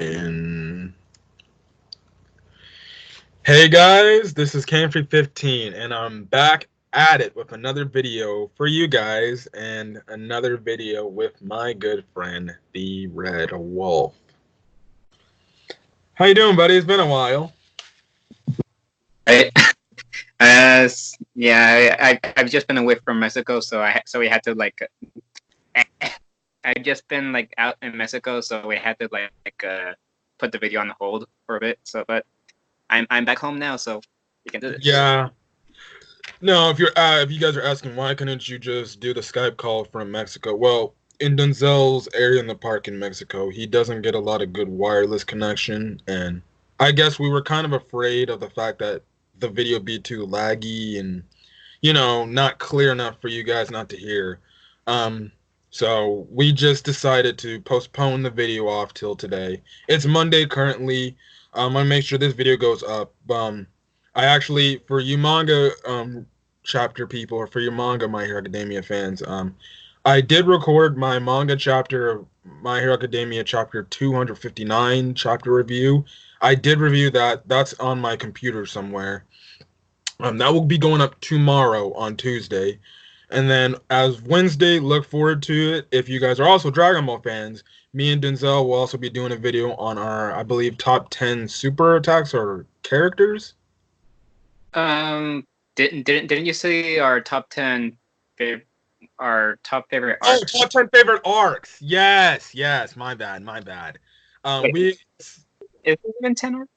And hey guys, this is Camfrey15, and I'm back at it with another video for you guys, and another video with my good friend, the Red Wolf. How you doing, buddy? It's been a while. Right. I've just been away from Mexico, so we had to I've just been out in Mexico, so we had to put the video on hold for a bit. But I'm back home now, so we can do this. Yeah. No, if you guys are asking why couldn't you just do the Skype call from Mexico? Well, in Denzel's area in the park in Mexico, he doesn't get a lot of good wireless connection, and I guess we were kind of afraid of the fact that the video be too laggy and not clear enough for you guys not to hear. Um, so we just decided to postpone the video off till today. It's Monday currently. I'm gonna make sure this video goes up. I actually, for you manga chapter people, or for your manga My Hero Academia fans, I did record my manga chapter of My Hero Academia chapter 259 chapter review. I did review that. That's on my computer somewhere. That will be going up tomorrow on Tuesday. And then as Wednesday, look forward to it. If you guys are also Dragon Ball fans, me and Denzel will also be doing a video on our, I believe, top 10 super attacks or characters. Didn't you say our top 10 our top favorite arcs? Oh, top 10 favorite arcs. Yes, my bad. Wait, We is it even 10 arcs?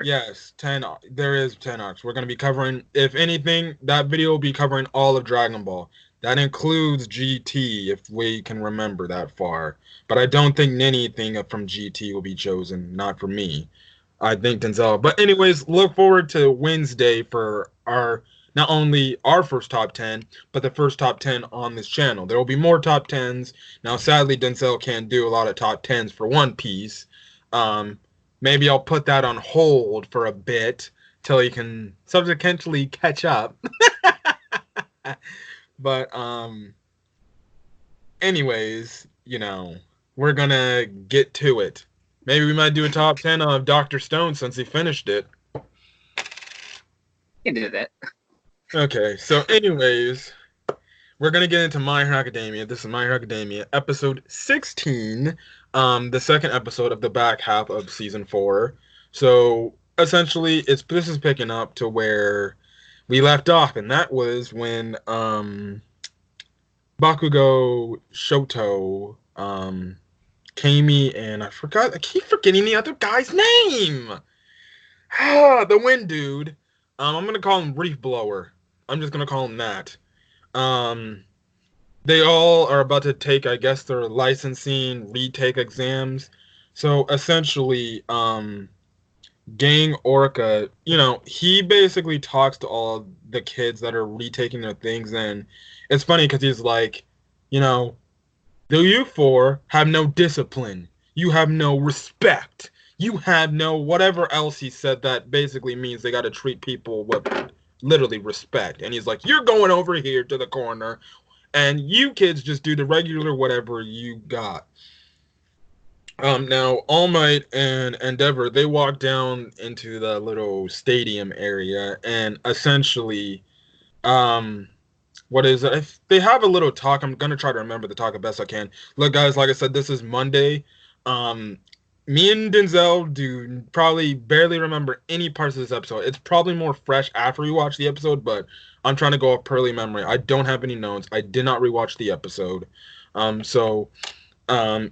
Yes, 10. There is 10 arcs. We're going to be covering, if anything, that video will be covering all of Dragon Ball. That includes GT, if we can remember that far. But I don't think anything from GT will be chosen, not for me. I think Denzel. But anyways, look forward to Wednesday for our, not only our first top 10, but the first top 10 on this channel. There will be more top 10s. Now, sadly, Denzel can't do a lot of top 10s for One Piece. Maybe I'll put that on hold for a bit till he can subsequently catch up. But anyways, we're gonna get to it. Maybe we might do a top 10 of Dr. Stone since he finished it. You can do that. Okay, so anyways, we're gonna get into My Hero Academia. This is My Hero Academia, episode 16, the second episode of the back half of season 4. So essentially, this is picking up to where we left off, and that was when Bakugo, Shoto, Kami, and I keep forgetting the other guy's name. The Wind Dude. I'm gonna call him Reef Blower. I'm just gonna call him that. They all are about to take, I guess, their licensing retake exams. So essentially, Gang Orca, he basically talks to all the kids that are retaking their things, and it's funny because he's like, the you four have no discipline. You have no respect. You have no whatever else he said that basically means they got to treat people with literally respect. And he's like, you're going over here to the corner, and you kids just do the regular whatever you got. Now, All Might and Endeavor, they walk down into the little stadium area, and essentially, what is it? They have a little talk. I'm gonna try to remember the talk as best I can. Look, guys, like I said, this is Monday. Me and Denzel do probably barely remember any parts of this episode. It's probably more fresh after we watch the episode, but I'm trying to go off early memory. I don't have any notes. I did not rewatch the episode.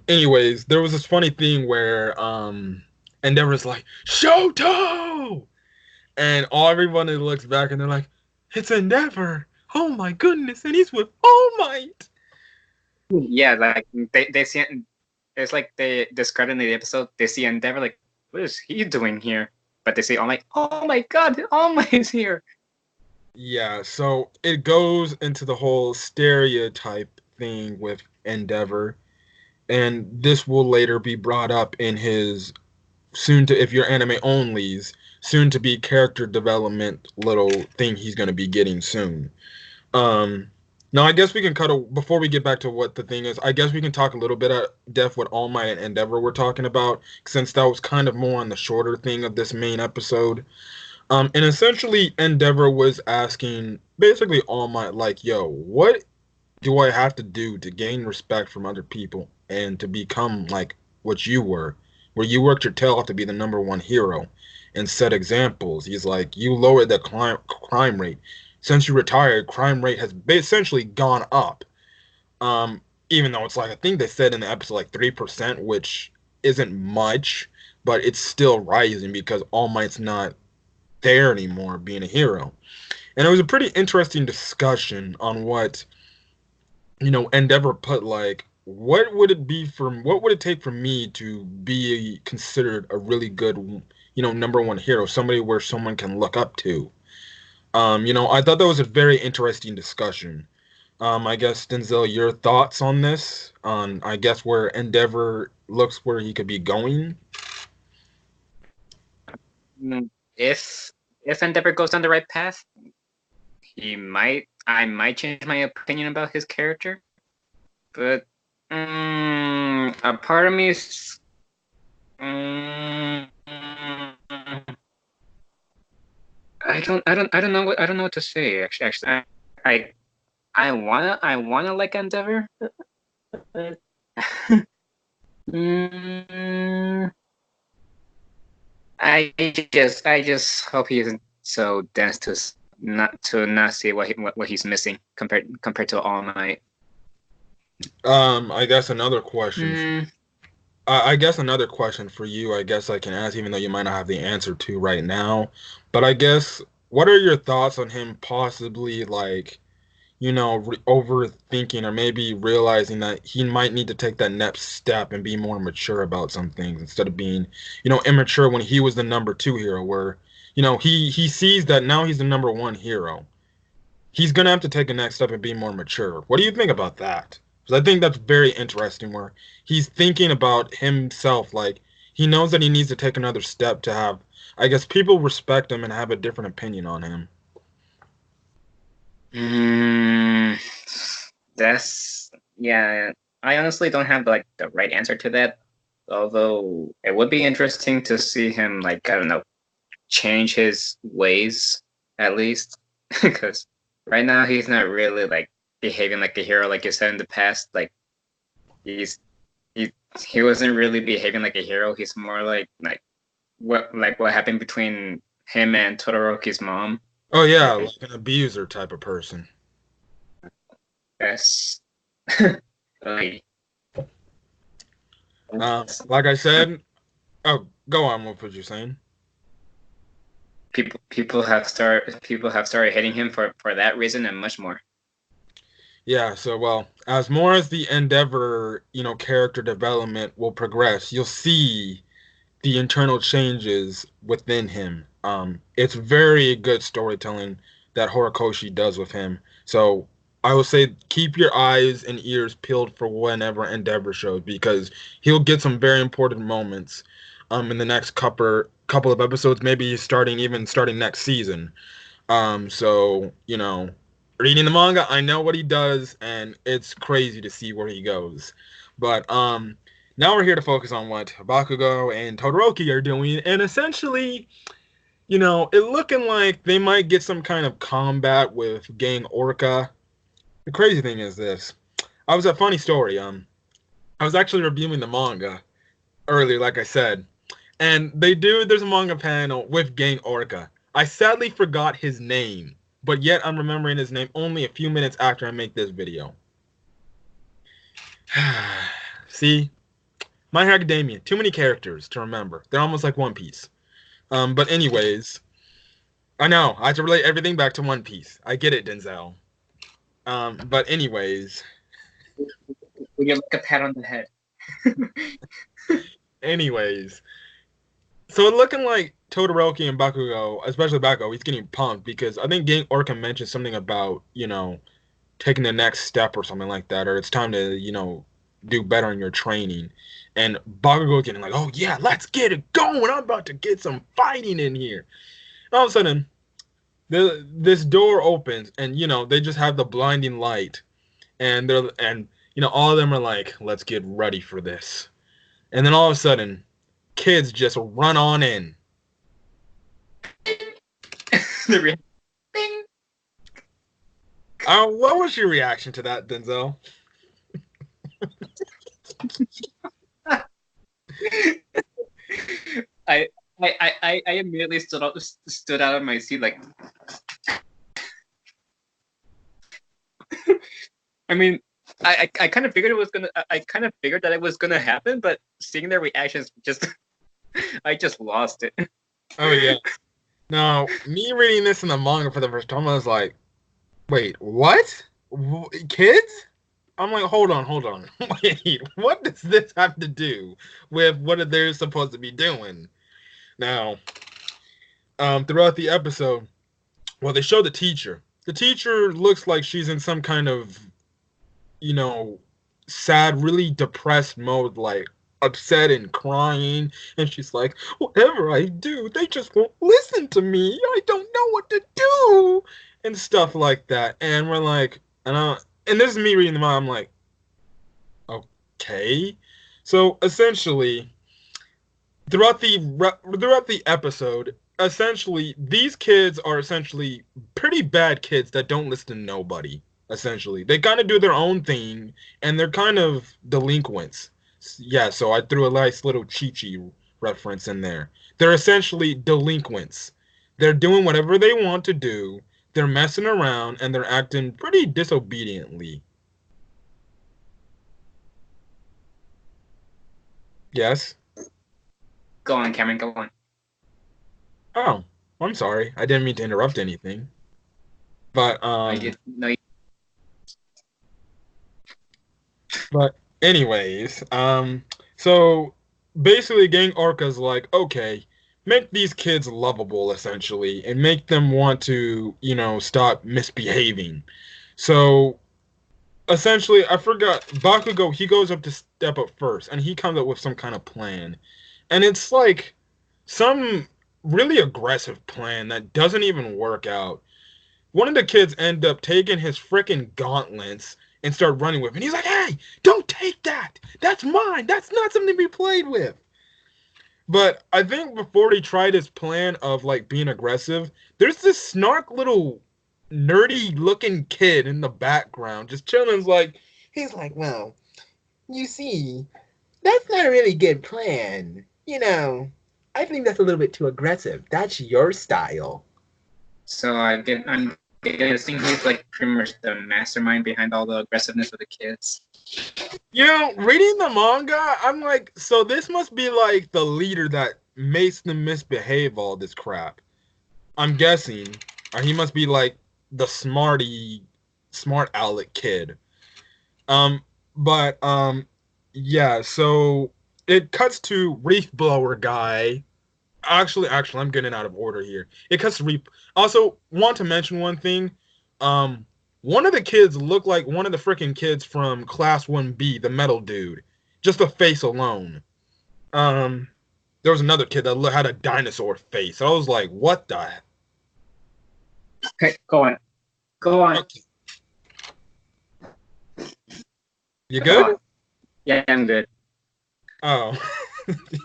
Anyways, there was this funny thing where Endeavor's like, Shoto! And everyone looks back and they're like, it's Endeavor! Oh my goodness, and he's with All Might! Yeah, like they see it's like they describe in the episode, they see Endeavor like, what is he doing here? But they say All Might, oh my god, All Might is here. Yeah, so it goes into the whole stereotype thing with Endeavor. And this will later be brought up in his if you're anime only's, soon to be character development little thing he's going to be getting soon. Now, I guess we can before we get back to what the thing is. I guess we can talk a little bit at depth what All Might and Endeavor we're talking about, since that was kind of more on the shorter thing of this main episode. And essentially, Endeavor was asking basically All Might, like, "Yo, what do I have to do to gain respect from other people and to become like what you were, where you worked your tail off to be the number one hero and set examples?" He's like, "You lowered the crime rate. Since you retired, crime rate has essentially gone up. Um, Even though it's like I think they said in the episode like 3%, which isn't much, but it's still rising because All Might's not there anymore being a hero." And it was a pretty interesting discussion on what Endeavor put, like, what would it take for me to be considered a really good, number one hero, somebody where someone can look up to. I thought that was a very interesting discussion. I guess, Denzel, your thoughts on this, on, I guess, where Endeavor looks where he could be going? If Endeavor goes down the right path, I might change my opinion about his character, but a part of me is I don't know what to say. Actually, I wanna like Endeavor. I just hope he isn't so dense to not see what he's missing compared to All Might. I guess another question. I guess another question for you, I guess I can ask, even though you might not have the answer to right now. But I guess, what are your thoughts on him possibly, like, overthinking or maybe realizing that he might need to take that next step and be more mature about some things instead of being, immature when he was the number two hero, where, he sees that now he's the number one hero. He's gonna have to take a next step and be more mature. What do you think about that? Because I think that's very interesting, where he's thinking about himself, like he knows that he needs to take another step to have, I guess, people respect him and have a different opinion on him. That's yeah. I honestly don't have like the right answer to that. Although it would be interesting to see him, like, I don't know, change his ways at least, because right now he's not really like behaving like a hero, like you said in the past. Like he he wasn't really behaving like a hero. He's more like what happened between him and Todoroki's mom. Oh yeah, like an abuser type of person. Yes. Like, Like I said, oh, go on. What was you saying? people have started hating him for that reason and much more. Yeah, so, well, as more as the Endeavor, character development will progress, you'll see the internal changes within him. It's very good storytelling that Horikoshi does with him. So I will say keep your eyes and ears peeled for whenever Endeavor shows, because he'll get some very important moments in the next couple of episodes, maybe starting next season. So, reading the manga, I know what he does, and it's crazy to see where he goes. But now we're here to focus on what Bakugo and Todoroki are doing, and essentially, it looking like they might get some kind of combat with Gang Orca. The crazy thing is this. I was a funny story. I was actually reviewing the manga earlier, like I said, and there's a manga panel with Gang Orca. I sadly forgot his name, but yet I'm remembering his name only a few minutes after I make this video. See? My Hero Academia. Too many characters to remember. They're almost like One Piece. But anyways, I know. I have to relate everything back to One Piece. I get it, Denzel. But anyways. We get like a pat on the head. Anyways. So it's looking like Todoroki and Bakugo, especially Bakugo, he's getting pumped because I think Gang Orca mentioned something about, taking the next step or something like that, or it's time to, do better in your training. And Bakugo getting like, oh yeah, let's get it going. I'm about to get some fighting in here. And all of a sudden, this door opens and, they just have the blinding light and all of them are like, let's get ready for this. And then all of a sudden, kids just run on in. Bing. What was your reaction to that, Denzel? I immediately stood out of my seat like. I mean, I kind of figured that it was gonna happen, but seeing their reactions, I just lost it. Oh yeah. Now, me reading this in the manga for the first time, I was like, wait, what? Kids? I'm like, hold on. Wait, what does this have to do with what they're supposed to be doing? Now, throughout the episode, well, they show the teacher. The teacher looks like she's in some kind of, sad, really depressed mode, like upset and crying. And she's like, whatever I do, they just won't listen to me. I don't know what to do. And stuff like that. And we're like, and this is me reading the manga. I'm like, okay. So essentially, throughout the episode, essentially these kids are essentially pretty bad kids that don't listen to nobody. Essentially, they kind of do their own thing, and they're kind of delinquents. Yeah, so I threw a nice little Chi-Chi reference in there. They're essentially delinquents. They're doing whatever they want to do. They're messing around, and they're acting pretty disobediently. Yes? Go on, Cameron, go on. Oh, I'm sorry. I didn't mean to interrupt anything. But, No, But anyways, so basically Gang Orca's like, okay, make these kids lovable essentially and make them want to, stop misbehaving. So essentially, I forgot, Bakugo, he goes up to step up first and he comes up with some kind of plan. And it's like some really aggressive plan that doesn't even work out. One of the kids end up taking his freaking gauntlets and start running with it. And he's like, hey, don't take that. That's mine. That's not something to be played with. But I think before he tried his plan of like being aggressive, there's this snark little nerdy looking kid in the background just chilling. He's like, well, you see, that's not a really good plan. I think that's a little bit too aggressive. That's your style. So I'm guessing he's like pretty much the mastermind behind all the aggressiveness of the kids. Reading the manga, I'm like, so this must be like the leader that makes them misbehave all this crap. I'm guessing. Or he must be like the smart aleck kid. Yeah, so it cuts to Reef Blower guy. Actually, I'm getting out of order here. It cuts to Reef. Also, want to mention one thing. One of the kids looked like one of the freaking kids from Class 1B, the metal dude. Just the face alone. There was another kid that had a dinosaur face. I was like, what the? Okay, go on. Okay. You good? Yeah, I'm good. Oh.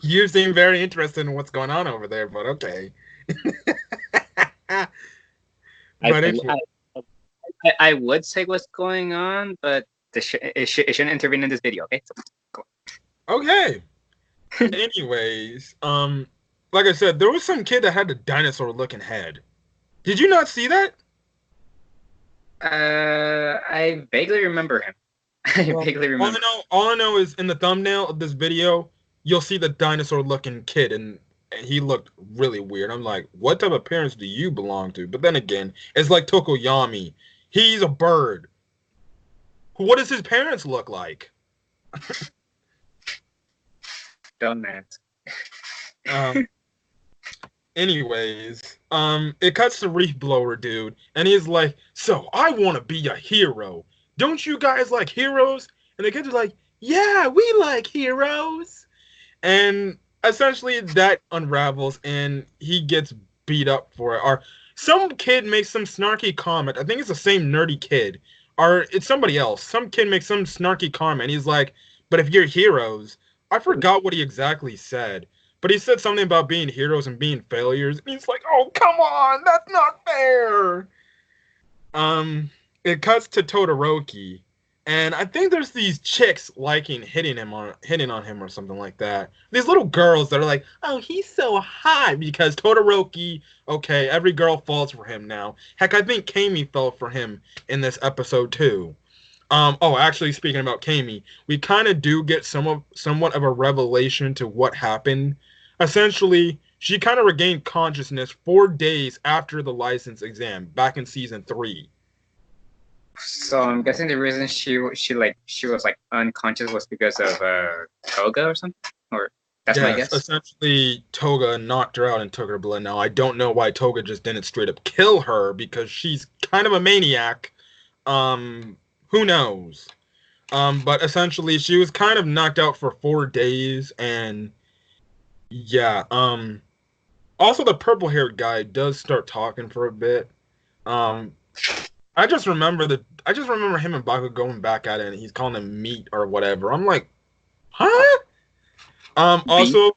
You seem very interested in what's going on over there, but okay. I would say what's going on, but it shouldn't intervene in this video, okay? So, go on. Okay. Anyways, like I said, there was some kid that had a dinosaur-looking head. Did you not see that? I vaguely remember him. Vaguely remember. All I know is in the thumbnail of this video, you'll see the dinosaur-looking kid, and he looked really weird. I'm like, what type of parents do you belong to? But then again, it's like Tokoyami. He's a bird. What does his parents look like? Don't ask. Anyways, it cuts to Reef Blower dude, and he's like, so I want to be a hero. Don't you guys like heroes? And the kids are like, yeah, we like heroes. And essentially that unravels and he gets beat up for it. Or some kid makes some snarky comment. I think it's the same nerdy kid or it's somebody else. Some kid makes some snarky comment, and he's like, "But if you're heroes," I forgot what he exactly said, but he said something about being heroes and being failures, and he's like, "Oh, come on, that's not fair." It cuts to Todoroki, and I think there's these chicks liking hitting on him or something like that. These little girls that are like, "Oh, he's so hot," because Todoroki. Okay, every girl falls for him now. Heck, I think Kami fell for him in this episode too. Actually, speaking about Kami, we kind of do get somewhat of a revelation to what happened. Essentially, she kind of regained consciousness 4 days after the license exam back in season 3. So I'm guessing the reason she was like unconscious was because of Toga or something, or that's my guess. Essentially, Toga knocked her out and took her blood. Now, I don't know why Toga just didn't straight up kill her because she's kind of a maniac. Who knows? But essentially, she was kind of knocked out for 4 days, and yeah. Also, the purple-haired guy does start talking for a bit. I just remember him and Baku going back at it, and he's calling him meat or whatever. I'm like, huh? Also,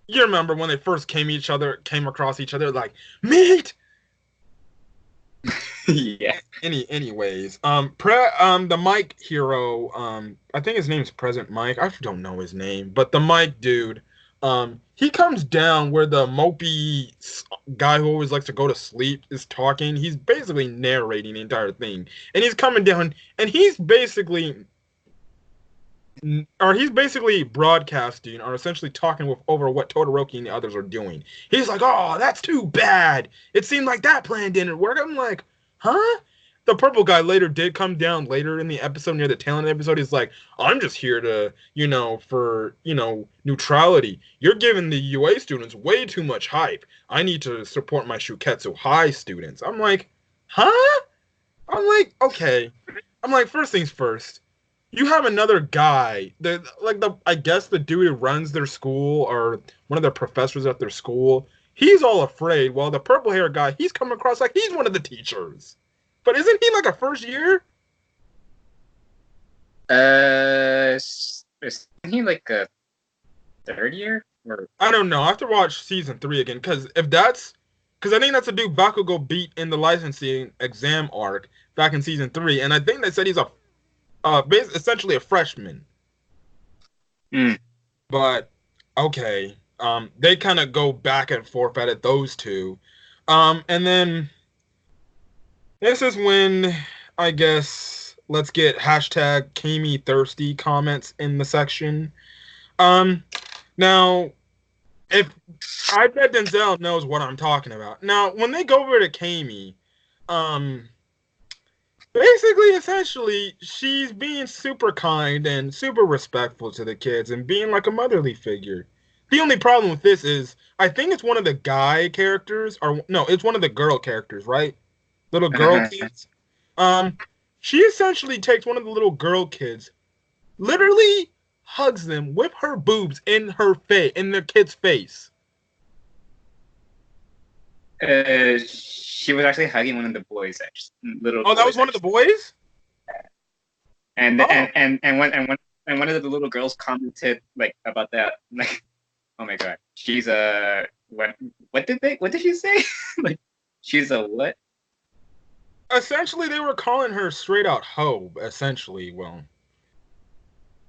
you remember when they first came across each other, like, meat? Yeah. Anyways, the Mike hero, I think his name's Present Mike. I don't know his name, but the Mike dude, he comes down where the mopey guy who always likes to go to sleep is talking. He's basically narrating the entire thing, and he's coming down, and he's basically broadcasting or essentially talking over what Todoroki and the others are doing. He's like, "Oh, that's too bad. It seemed like that plan didn't work." I'm like, huh? The purple guy later did come down later in the episode, near the tail end of the episode. He's like, "I'm just here to, for, neutrality. You're giving the UA students way too much hype. I need to support my Shuketsu High students." I'm like, huh? I'm like, okay. I'm like, first things first. You have another guy, I guess the dude who runs their school or one of the professors at their school. He's all afraid, while the purple hair guy, he's coming across like he's one of the teachers. But isn't he like a first year? Isn't he like a third year? Or I don't know. I have to watch season 3 again, because I think that's the dude Bakugo beat in the licensing exam arc back in season 3, and I think they said he's essentially a freshman. But okay. They kind of go back and forth at it, those two. And then this is when, I guess, let's get hashtag Kami Thirsty comments in the section. Now, I bet Denzel knows what I'm talking about. Now, when they go over to Kami, basically, essentially, she's being super kind and super respectful to the kids and being like a motherly figure. The only problem with this is, I think it's one of the guy characters, or no, it's one of the girl characters, right? Little girl kids. She essentially takes one of the little girl kids, literally hugs them with her boobs in the kid's face. She was actually hugging one of the boys. That was one of the boys. And one of the little girls commented like about that, like, "Oh my god, she's a what? What did she say? Like, she's a what?" Essentially, they were calling her straight out hoe. Essentially, well,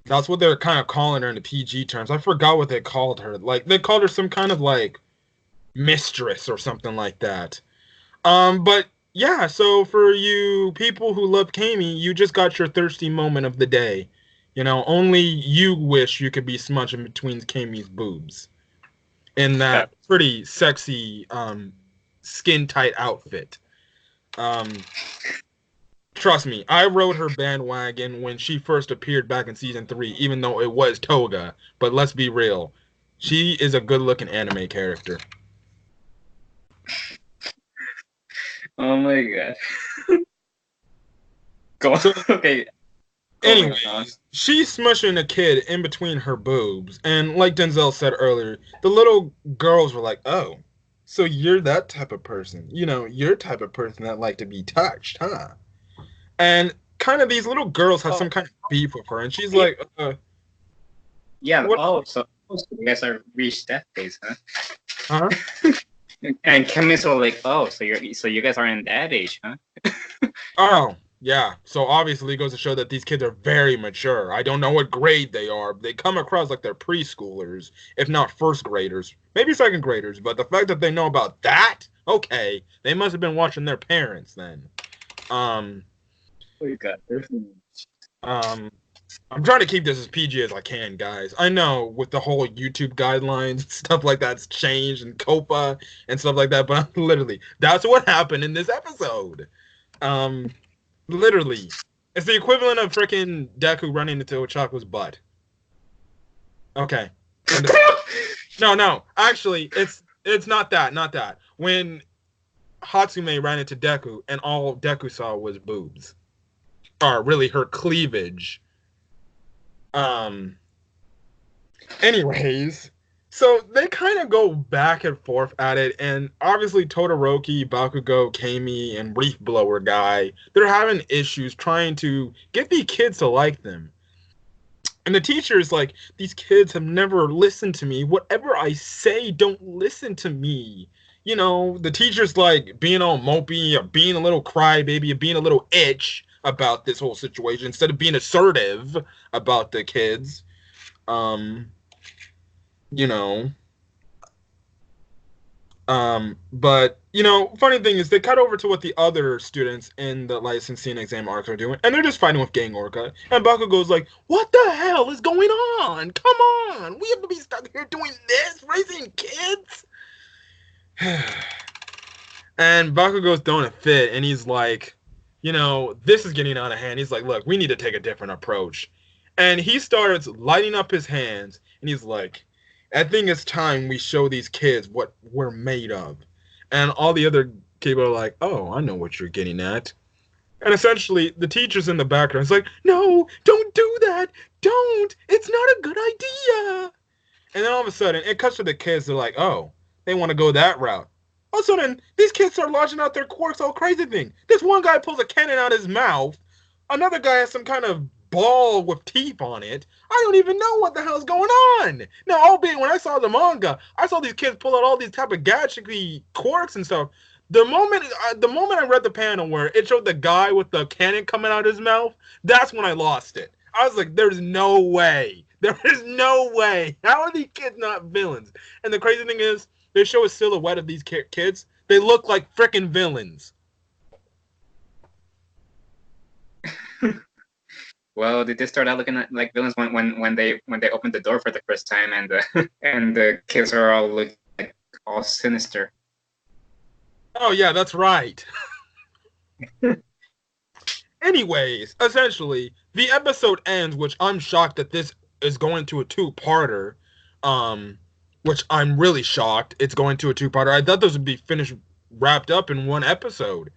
that's what they're kind of calling her in the PG terms. I forgot what they called her. Like, they called her some kind of like mistress or something like that. But yeah, so for you people who love Kami, you just got your thirsty moment of the day. Only you wish you could be smudging between Kami's boobs in that pretty sexy, skin-tight outfit. Trust me, I rode her bandwagon when she first appeared back in season 3, even though it was Toga. But let's be real, she is a good-looking anime character. Oh my god. Go on. Okay. Anyway, she's smushing a kid in between her boobs, and like Denzel said earlier, the little girls were like, "Oh, so you're that type of person. You're the type of person that like to be touched, huh?" And kind of these little girls have some kind of beef with her, and she's like, yeah. what? So you guys are reached that phase, huh? Huh? And Kemi's all like, oh, so you guys are in that age, huh? Oh, yeah. So obviously it goes to show that these kids are very mature. I don't know what grade they are. They come across like they're preschoolers, if not first graders, maybe second graders. But the fact that they know about that, okay, they must have been watching their parents then. Um, Oh, you got um, I'm trying to keep this as PG as I can, guys. I know with the whole YouTube guidelines, stuff like that's changed and COPA and stuff like that, but literally, that's what happened in this episode. Um, Literally. It's the equivalent of freaking Deku running into Ochako's butt. Okay. No. Actually, it's not that. Not that. When Hatsume ran into Deku and all Deku saw was boobs. Or really her cleavage. Anyways, so they kind of go back and forth at it, and obviously Todoroki, Bakugo, Kami, and Reef Blower guy, they're having issues trying to get the kids to like them. And the teacher is like, these kids have never listened to me. Whatever I say, don't listen to me. You know, the teacher's like being all mopey, or being a little crybaby, or being a little itch about this whole situation instead of being assertive about the kids. Um, you know, but funny thing is they cut over to what the other students in the licensing exam arc are doing, and they're just fighting with Gang Orca. And Bakugo's like, "What the hell is going on? Come on, we have to be stuck here doing this, raising kids." And Bakugo's throwing a fit, and he's like, this is getting out of hand. He's like, "Look, we need to take a different approach." And he starts lighting up his hands, and he's like, "I think it's time we show these kids what we're made of." And all the other people are like, "Oh, I know what you're getting at." And essentially, the teacher's in the background. It's like, "No, don't do that. Don't. It's not a good idea." And then all of a sudden, it cuts to the kids. They're like, "Oh, they want to go that route." All of a sudden, these kids start launching out their quirks, all crazy thing. This one guy pulls a cannon out his mouth. Another guy has some kind of ball with teeth on it. I don't even know what the hell's going on. Now, albeit when I saw the manga, I saw these kids pull out all these type of gadgetry quirks and stuff. The moment I read the panel where it showed the guy with the cannon coming out of his mouth, that's when I lost it. I was like, "There's no way. There is no way. How are these kids not villains?" And the crazy thing is, they show a silhouette of these kids. They look like freaking villains. Well, they did start out looking like villains when they opened the door for the first time, and the and the kids are all looking like all sinister. Oh yeah, that's right. Anyways, essentially, the episode ends, which I'm shocked that this is going to a two-parter. Which I'm really shocked it's going to a two-parter. I thought those would be wrapped up in one episode.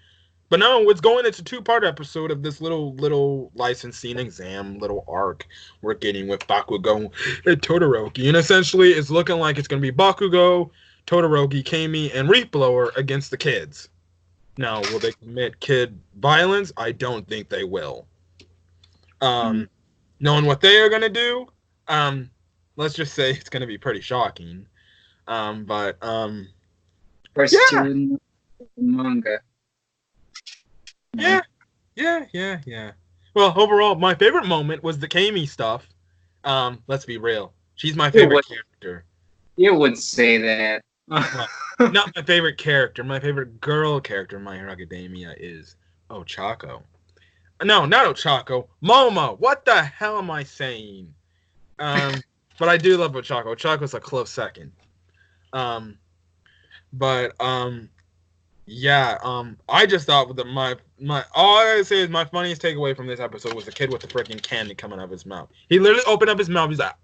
But no, it's going into two-part episode of this little licensing exam, little arc we're getting with Bakugo and Todoroki. And essentially, it's looking like it's going to be Bakugo, Todoroki, Kami, and Reef Blower against the kids. Now, will they commit kid violence? I don't think they will. Knowing what they are going to do, let's just say it's going to be pretty shocking. But Student manga. Yeah. Well, overall, my favorite moment was the Kami stuff. Let's be real. She's my favorite character. You would say that. Not my favorite character. My favorite girl character in My Hero Academia is Ochako. No, not Ochako. Momo. What the hell am I saying? But I do love Ochako. Ochako's a close second. I just thought that my all I gotta say is my funniest takeaway from this episode was the kid with the freaking cannon coming out of his mouth. He literally opened up his mouth. He's like,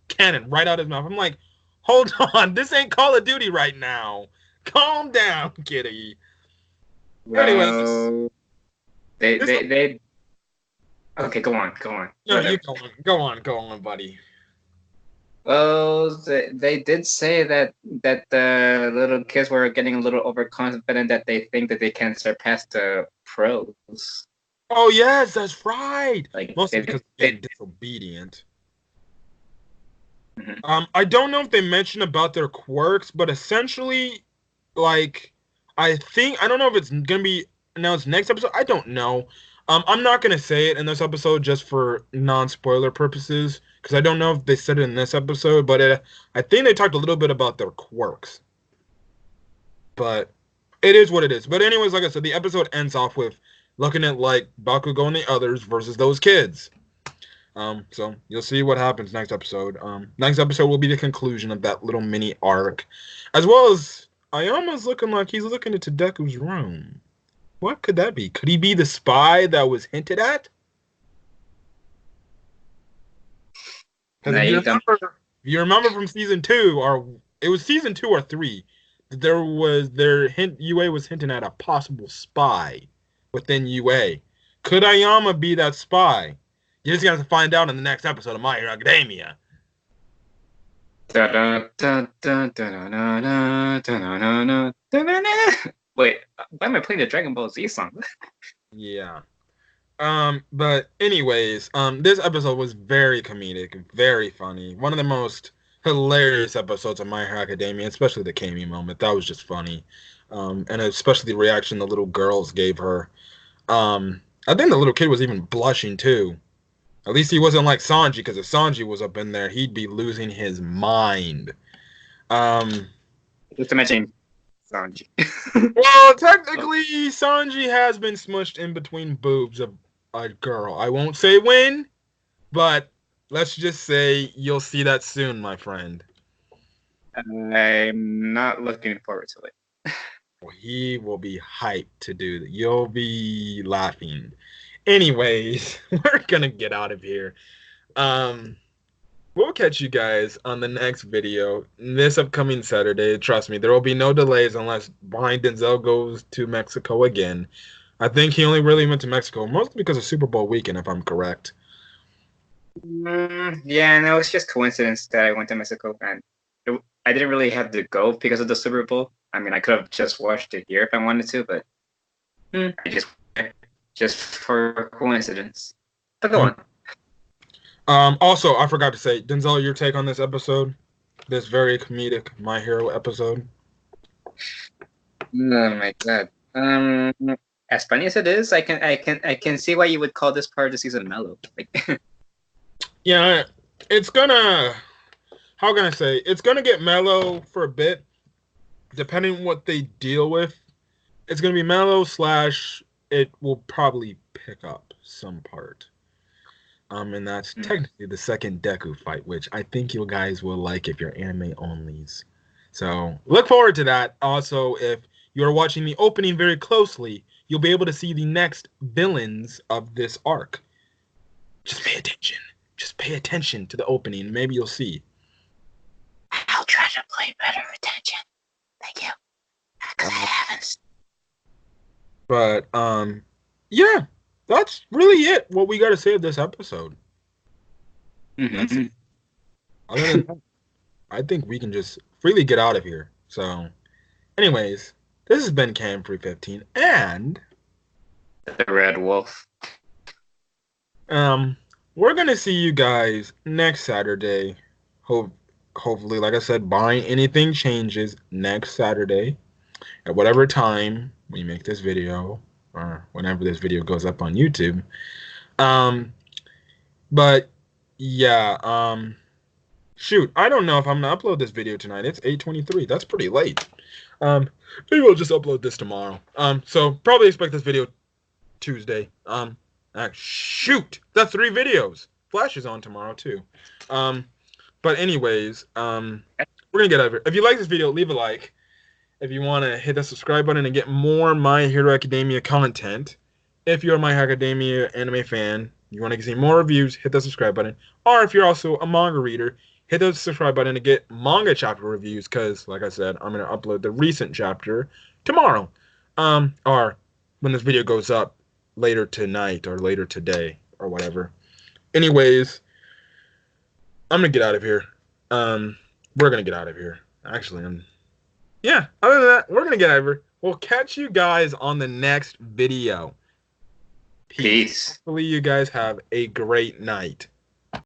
cannon right out of his mouth. I'm like, hold on, this ain't Call of Duty right now. Calm down, kitty. Well, they. Okay, go on. No, you go on, buddy. Well, they did say that the little kids were getting a little overconfident that they think that they can surpass the pros. Oh yes, that's right. Like Mostly because of being they disobedient. mhm. I don't know if they mentioned about their quirks, but essentially, like, I don't know if it's gonna be announced next episode. I don't know. I'm not gonna say it in this episode just for non-spoiler purposes, because I don't know if they said it in this episode, but I think they talked a little bit about their quirks. But it is what it is. But anyways, like I said, the episode ends off with looking at like Bakugo and the others versus those kids. So you'll see what happens next episode. Next episode will be the conclusion of that little mini arc, as well as Ayama's looking like he's looking into Deku's room. What could that be? Could he be the spy that was hinted at? Because Now you come. if you remember from season two, or it was season 2 or 3, there hint UA was hinting at a possible spy within UA. Could Ayama be that spy? You just got to find out in the next episode of My Hero Academia. Wait, why am I playing the Dragon Ball Z song? Yeah. But anyways, this episode was very comedic, very funny. One of the most hilarious episodes of My Hero Academia, especially the Kami moment. That was just funny. And especially the reaction the little girls gave her. I think the little kid was even blushing too. At least he wasn't like Sanji, because if Sanji was up in there, he'd be losing his mind. Um, Just imagine Sanji. well, technically, Sanji has been smushed in between boobs of a girl. I won't say when, but let's just say you'll see that soon, my friend. I'm not looking forward to it. Well, he will be hyped to do that. You'll be laughing. Anyways, we're gonna get out of here. Um, we'll catch you guys on the next video this upcoming Saturday. Trust me, there will be no delays unless Brian Denzel goes to Mexico again. I think he only really went to Mexico mostly because of Super Bowl weekend, if I'm correct. Yeah, no, it's just coincidence that I went to Mexico and I didn't really have to go because of the Super Bowl. I mean, I could have just watched it here if I wanted to, but I just for coincidence. But go on. Also, I forgot to say, Denzel, your take on this episode, this very comedic My Hero episode. Oh my god. As funny as it is, I can see why you would call this part of the season mellow. Like, Yeah, it's gonna. How can I say? It's gonna get mellow for a bit, depending on what they deal with. It's gonna be mellow slash. It will probably pick up some part. And that's technically the second Deku fight, which I think you guys will like if you're anime onlys. So look forward to that. Also, if you're watching the opening very closely, you'll be able to see the next villains of this arc. Just pay attention. Just pay attention to the opening. Maybe you'll see. I'll try to play better attention. Thank you. Because I haven't. But yeah, that's really it. What we got to say of this episode. That's it. Other than that, I think we can just freely get out of here. So, anyways, this has been Cam315 and The Red Wolf. we're gonna see you guys next Saturday. Hopefully, like I said, barring anything changes, next Saturday at whatever time we make this video or whenever this video goes up on YouTube. But yeah, shoot, I don't know if I'm gonna upload this video tonight. It's 8:23. That's pretty late. Maybe we'll just upload this tomorrow. So probably expect this video Tuesday. Shoot, that's 3 videos. Flash is on tomorrow too. But anyways, we're gonna get over it. If you like this video, leave a like. If you want to hit the subscribe button and get more My Hero Academia content, if you're a My Hero Academia anime fan, you want to see more reviews, hit the subscribe button. Or if you're also a manga reader, hit the subscribe button to get manga chapter reviews, because, like I said, I'm going to upload the recent chapter tomorrow. Or when this video goes up later tonight or later today or whatever. Anyways, I'm going to get out of here. We're going to get out of here. Actually, yeah, other than that, we're going to get over. We'll catch you guys on the next video. Peace. Peace. Hopefully, you guys have a great night.